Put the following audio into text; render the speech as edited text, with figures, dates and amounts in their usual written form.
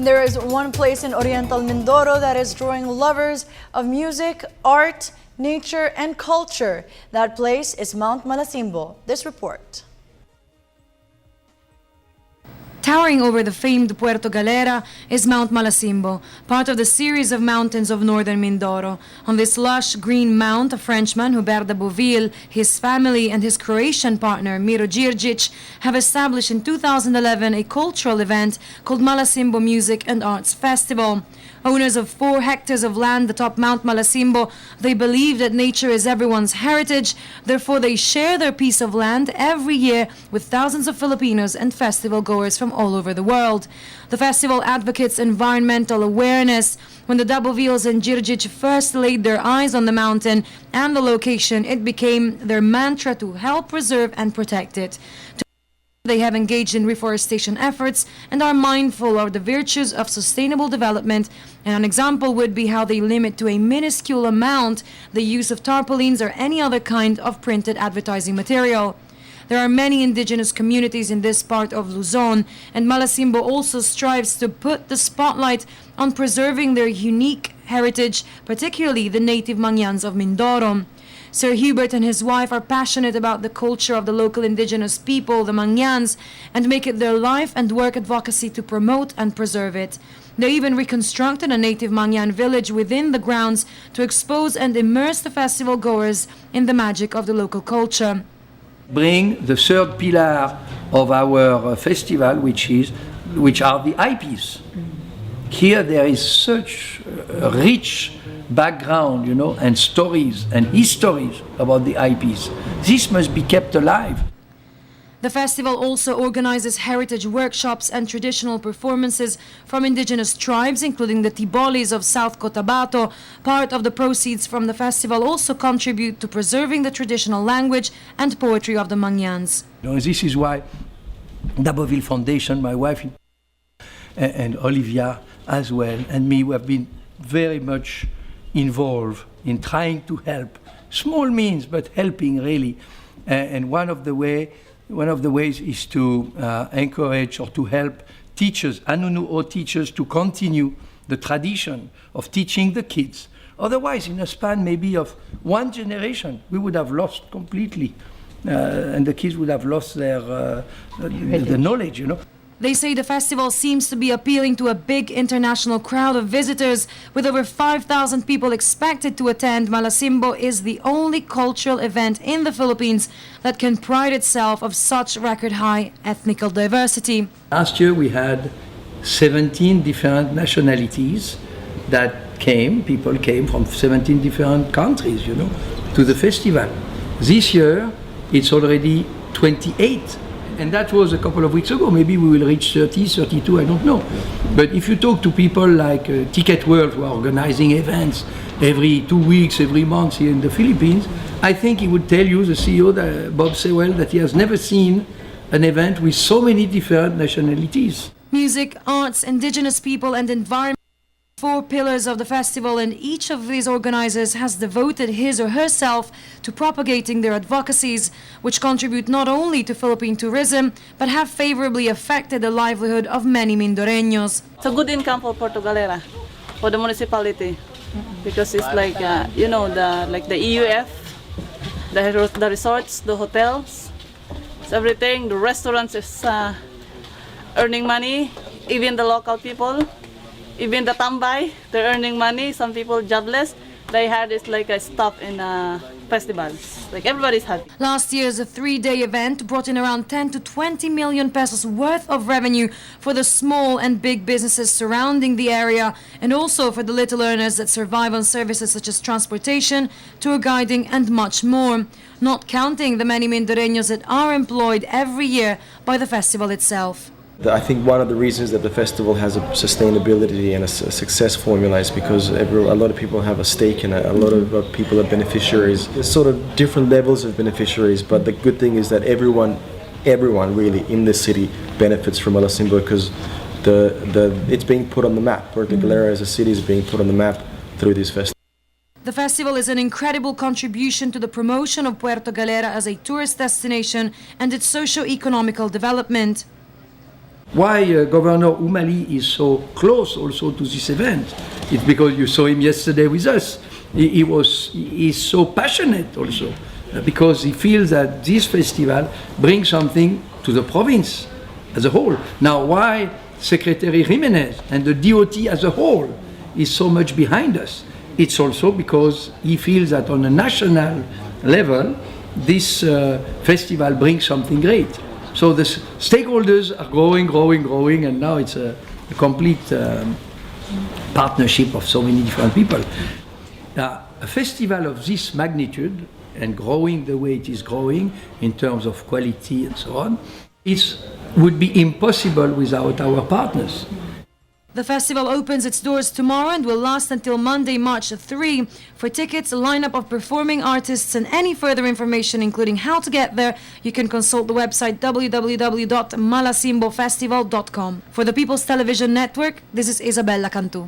And there is one place in Oriental Mindoro that is drawing lovers of music, art, nature, and culture. That place is Mount Malasimbo. This report. Towering over the famed Puerto Galera is Mount Malasimbo, part of the series of mountains of northern Mindoro. On this lush green mount, a Frenchman, Hubert de Bouville, his family and his Croatian partner, Miro Djirjic, have established in 2011 a cultural event called Malasimbo Music and Arts Festival. Owners of 4 hectares of land atop Mount Malasimbo, they believe that nature is everyone's heritage, therefore they share their piece of land every year with thousands of Filipinos and festival goers from all over the world. The festival advocates environmental awareness. When the Dabovilles and Djirjic first laid their eyes on the mountain and the location, it became their mantra to help preserve and protect it. They have engaged in reforestation efforts and are mindful of the virtues of sustainable development, and an example would be how they limit to a minuscule amount the use of tarpaulins or any other kind of printed advertising material. There are many indigenous communities in this part of Luzon, and Malasimbo also strives to put the spotlight on preserving their unique heritage, particularly the native Mangyans of Mindoro. Sir Hubert and his wife are passionate about the culture of the local indigenous people, the Mangyans, and make it their life and work advocacy to promote and preserve it. They even reconstructed a native Mangyan village within the grounds to expose and immerse the festival goers in the magic of the local culture. Bring the third pillar of our festival, which are the IPs. Here there is such a rich background, and stories and histories about the IPs. This must be kept alive. The festival also organizes heritage workshops and traditional performances from indigenous tribes, including the Tibolis of South Cotabato. Part of the proceeds from the festival also contribute to preserving the traditional language and poetry of the Mangyans. This is why Daboville Foundation, my wife, and Olivia as well, and me, we have been very much involved in trying to help. Small means, but helping really. And one of the ways is to encourage or to help teachers, Anunu'o teachers, to continue the tradition of teaching the kids. Otherwise, in a span maybe of one generation, we would have lost completely, and the kids would have lost their the knowledge, They say the festival seems to be appealing to a big international crowd of visitors. With over 5,000 people expected to attend, Malasimbo is the only cultural event in the Philippines that can pride itself of such record-high ethnical diversity. Last year we had 17 different nationalities that came. People came from 17 different countries, to the festival. This year it's already 28. And that was a couple of weeks ago. Maybe we will reach 30, 32, I don't know. But if you talk to people like Ticket World, who are organizing events every 2 weeks, every month here in the Philippines, I think he would tell you, the CEO, Bob Sewell, that he has never seen an event with so many different nationalities. Music, arts, indigenous people, and environment. 4 pillars of the festival, and each of these organizers has devoted his or herself to propagating their advocacies, which contribute not only to Philippine tourism, but have favorably affected the livelihood of many Mindoreños. It's a good income for Puerto Galera, for the municipality, because it's like, the EUF, the resorts, the hotels, it's everything, the restaurants is earning money, even the local people. Even the tambay, they're earning money. Some people jobless. They had it like a stop in festivals. Like everybody's happy. Last year's 3-day event brought in around 10 to 20 million pesos worth of revenue for the small and big businesses surrounding the area, and also for the little earners that survive on services such as transportation, tour guiding, and much more. Not counting the many Mindoreños that are employed every year by the festival itself. I think one of the reasons that the festival has a sustainability and a success formula is because a lot of people have a stake in it. A lot of people are beneficiaries. There's sort of different levels of beneficiaries, but the good thing is that everyone really in the city benefits from Malasimbo because it's being put on the map. Puerto Galera as a city is being put on the map through this festival. The festival is an incredible contribution to the promotion of Puerto Galera as a tourist destination and its socio-economical development. Why Governor Umali is so close also to this event? It's because you saw him yesterday with us. He's so passionate also because he feels that this festival brings something to the province as a whole. Now, why Secretary Jimenez and the DOT as a whole is so much behind us? It's also because he feels that on a national level, this festival brings something great. So the stakeholders are growing, and now it's a complete partnership of so many different people. A festival of this magnitude and growing the way it is growing in terms of quality and so on, would be impossible without our partners. The festival opens its doors tomorrow and will last until Monday, March 3. For tickets, a lineup of performing artists, and any further information, including how to get there, you can consult the website www.malasimbofestival.com. For the People's Television Network, this is Ysabella Cantu.